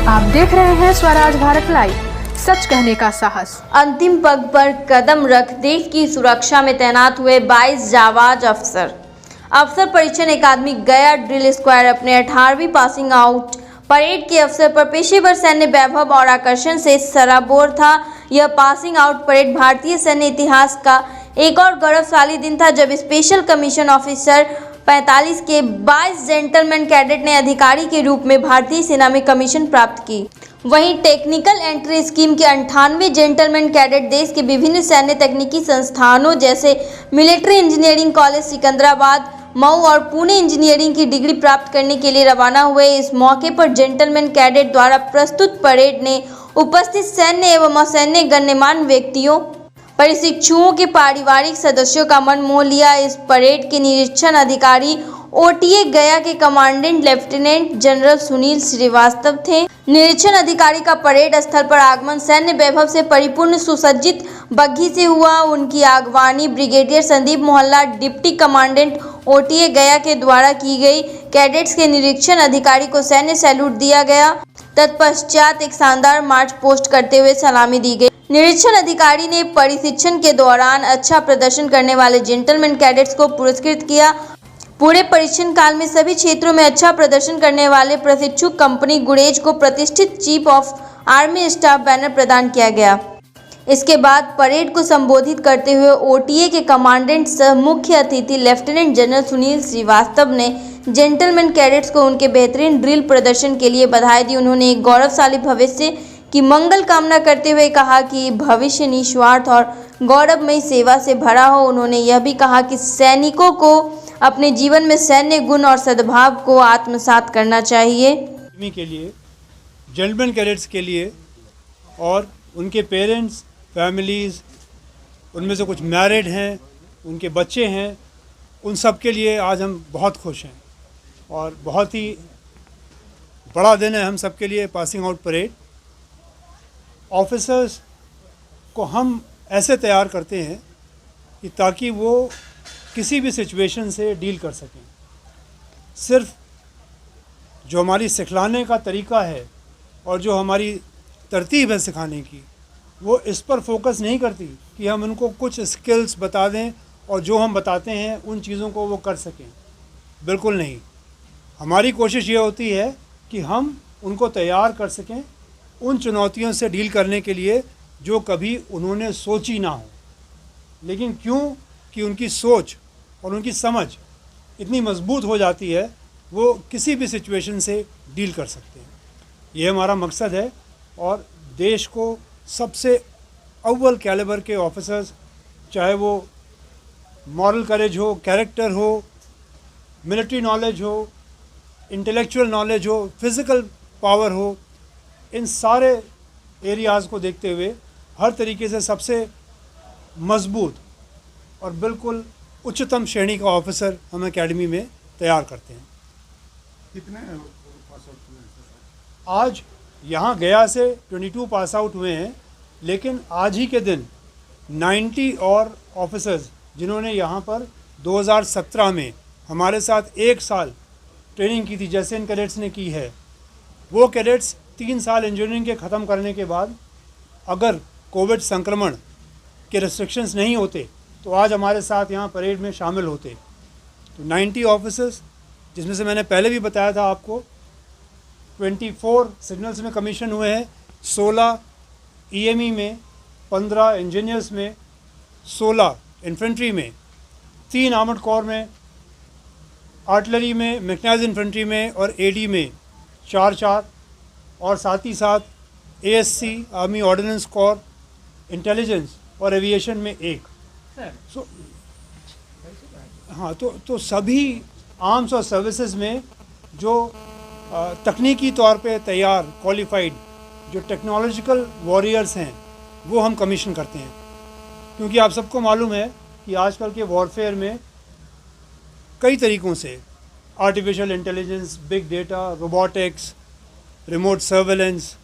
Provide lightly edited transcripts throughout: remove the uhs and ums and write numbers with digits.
आप देख रहे हैं स्वराज भारत लाइव, सच कहने का साहस। अंतिम पग पर कदम रख देश की सुरक्षा में तैनात हुए 22 जाबाज अफसर परीक्षण अकादमी गया ड्रिल स्क्वायर अपने 18वीं पासिंग आउट परेड के अवसर पर पेशेवर सैन्य वैभव और आकर्षण से सराबोर था। यह पासिंग आउट परेड भारतीय सैन्य इतिहास का एक और गौरवशाली दिन था, जब स्पेशल कमीशन ऑफिसर 45 के 22 जेंटलमैन कैडेट ने अधिकारी के रूप में भारतीय सेना में कमीशन प्राप्त की। वहीं टेक्निकल एंट्री स्कीम के 98 जेंटलमैन कैडेट देश के विभिन्न सैन्य तकनीकी संस्थानों जैसे military engineering college Secunderabad, Mau और पुणे इंजीनियरिंग की डिग्री प्राप्त करने के लिए रवाना हुए। इस मौके पर जेंटलमैन कैडेट द्वारा प्रस्तुत परेड ने उपस्थित सैन्य एवं असैन्य गण्यमान्य व्यक्तियों, प्रशिक्षुओं के पारिवारिक सदस्यों का मन मोह लिया। इस परेड के निरीक्षण अधिकारी ओटीए गया के commandant lieutenant general Sunil Shrivastava थे। निरीक्षण अधिकारी का परेड स्थल पर आगमन सैन्य वैभव से परिपूर्ण सुसज्जित बग्घी से हुआ। उनकी अगवानी ब्रिगेडियर संदीप मोहल्ला डिप्टी कमांडेंट ओटीए गया के द्वारा की गई। कैडेट्स के निरीक्षण अधिकारी को सैन्य सैल्यूट दिया गया। तत्पश्चात एक शानदार मार्च पोस्ट करते हुए सलामी दी गई। निरीक्षण अधिकारी ने प्रशिक्षण के दौरान अच्छा प्रदर्शन करने वाले जेंटलमैन कैडेट्स को पुरस्कृत किया। पूरे परीक्षण काल में सभी क्षेत्रों में अच्छा प्रदर्शन करने वाले प्रशिक्षु कंपनी गुरेज को प्रतिष्ठित chief of army staff banner प्रदान किया गया। इसके बाद परेड को संबोधित करते हुए ओटीए के कमांडेंट सह मुख्य अतिथि लेफ्टिनेंट जनरल सुनील श्रीवास्तव ने जेंटलमैन कैडेट्स को उनके बेहतरीन ड्रिल प्रदर्शन के लिए बधाई दी। उन्होंने एक गौरवशाली भविष्य की मंगल कामना करते हुए कहा कि भविष्य निस्वार्थ और गौरवमयी सेवा से भरा हो। उन्होंने यह भी कहा कि सैनिकों को अपने जीवन में सैन्य गुण और सद्भाव को आत्मसात करना चाहिए। के लिए, जेंटलमैन कैडेट्स के लिए और उनके पेरेंट्स, फैमिलीज़, उनमें से कुछ मैरिड हैं, उनके बच्चे हैं, उन सब के लिए आज हम बहुत खुश हैं और बहुत ही बड़ा दिन है हम सब के लिए। पासिंग आउट परेड ऑफिसर्स को हम ऐसे तैयार करते हैं कि ताकि वो किसी भी सिचुएशन से डील कर सकें। सिर्फ जो हमारी सिखलाने का तरीका है और जो हमारी तरतीब है सिखाने की, वो इस पर फोकस नहीं करती कि हम उनको कुछ स्किल्स बता दें और जो हम बताते हैं उन चीज़ों को वो कर सकें। बिल्कुल नहीं, हमारी कोशिश ये होती है कि हम उनको तैयार कर सकें उन चुनौतियों से डील करने के लिए जो कभी उन्होंने सोची ना हो, लेकिन क्यों कि उनकी सोच और उनकी समझ इतनी मजबूत हो जाती है, वो किसी भी सिचुएशन से डील कर सकते हैं। ये हमारा मकसद है और देश को सबसे अव्वल कैलिबर के ऑफिसर्स, चाहे वो मॉरल करेज हो, कैरेक्टर हो, मिलिट्री नॉलेज हो, इंटेलेक्चुअल नॉलेज हो, फिज़िकल पावर हो, इन सारे एरियाज़ को देखते हुए हर तरीके से सबसे मजबूत और बिल्कुल उच्चतम श्रेणी का ऑफिसर हम एकेडमी में तैयार करते हैं। कितने पास आउट हुए हैं? आज यहाँ गया से 22 पास आउट हुए हैं, लेकिन आज ही के दिन 90 और ऑफिसर्स जिन्होंने यहाँ पर 2017 में हमारे साथ एक साल ट्रेनिंग की थी, जैसे इन कैडेट्स ने की है, वो कैडेट्स 3 साल इंजीनियरिंग के ख़त्म करने के बाद अगर कोविड संक्रमण के रिस्ट्रिक्शंस नहीं होते तो आज हमारे साथ यहाँ परेड में शामिल होते। तो 90 ऑफिसर्स, जिसमें से मैंने पहले भी बताया था आपको 24 सिग्नल्स में कमीशन हुए हैं, 16 ईएमई में, 15 इंजीनियर्स में, 16 इन्फेंट्री में, 3 आर्मर्ड कोर में, आर्टिलरी में, मैकेनाइज्ड इन्फेंट्री में और एडी में 4 और साथ ही साथ ASC army ordinance core, intelligence और एविएशन में 1। हाँ, तो सभी आर्म्स और सर्विसेज में जो तकनीकी तौर पे तैयार क्वालिफाइड जो टेक्नोलॉजिकल वॉरियर्स हैं वो हम कमीशन करते हैं। क्योंकि आप सबको मालूम है कि आजकल के वॉरफेयर में कई तरीक़ों से artificial intelligence, big data, robotics, remote surveillance,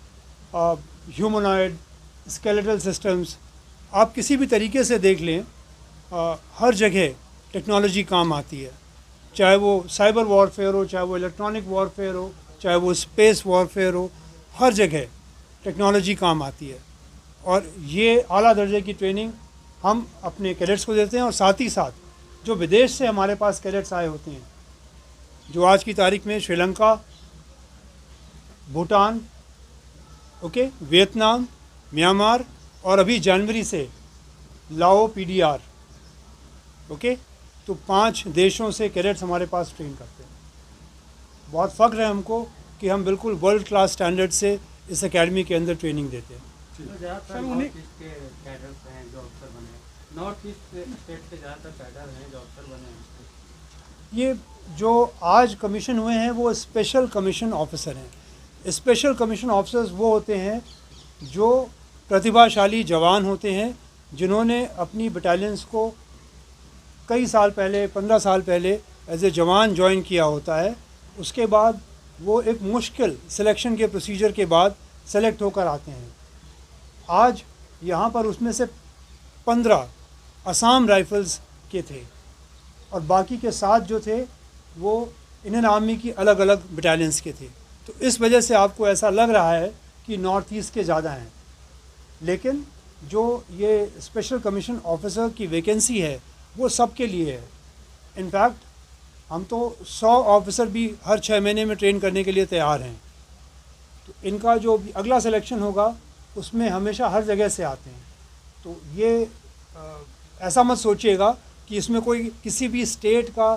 humanoid, skeletal systems, आप किसी भी तरीके से देख लें, हर जगह टेक्नोलॉजी काम आती है। चाहे वो साइबर वॉरफेयर हो, चाहे वो इलेक्ट्रॉनिक वॉरफेयर हो, चाहे वो स्पेस वॉरफेयर हो, हर जगह टेक्नोलॉजी काम आती है और ये आला दर्जे की ट्रेनिंग हम अपने कैडेट्स को देते हैं और साथ ही साथ जो विदेश से हमारे पास कैडेट्स आए होते हैं, जो आज की तारीख में Sri Lanka, Bhutan, okay, Vietnam, Myanmar और अभी जनवरी से लाओ पीडीआर, ओके, तो 5 देशों से कैडेट्स हमारे पास ट्रेन करते हैं। बहुत फ़ख्र है हमको कि हम बिल्कुल वर्ल्ड क्लास स्टैंडर्ड से इस एकेडमी के अंदर ट्रेनिंग देते हैं। ज़्यादातर नॉर्थ ईस्ट के कैडर्स हैं जो अफसर बने हैं, नॉर्थ ईस्ट स्टेट के ज़्यादातर कैडर हैं जो अफसर बने हैं। ये जो आज कमीशन हुए हैं वो स्पेशल कमीशन ऑफिसर हैं। स्पेशल कमीशन ऑफिसर्स वो होते हैं जो प्रतिभाशाली जवान होते हैं, जिन्होंने अपनी बटालियंस को कई साल पहले, 15 साल पहले एज ए जवान ज्वाइन किया होता है। उसके बाद वो एक मुश्किल सिलेक्शन के प्रोसीजर के बाद सेलेक्ट होकर आते हैं। आज यहाँ पर उसमें से 15 असम राइफल्स के थे और बाकी के 7 जो थे वो इंडियन आर्मी की अलग अलग बटालियंस के थे। तो इस वजह से आपको ऐसा लग रहा है कि नॉर्थ ईस्ट के ज़्यादा हैं, लेकिन जो ये स्पेशल कमीशन ऑफिसर की वैकेंसी है वो सबके लिए है। इनफैक्ट हम तो 100 ऑफिसर भी हर 6 महीने में ट्रेन करने के लिए तैयार हैं। तो इनका जो अगला सिलेक्शन होगा उसमें हमेशा हर जगह से आते हैं। तो ये ऐसा मत सोचिएगा कि इसमें कोई किसी भी स्टेट का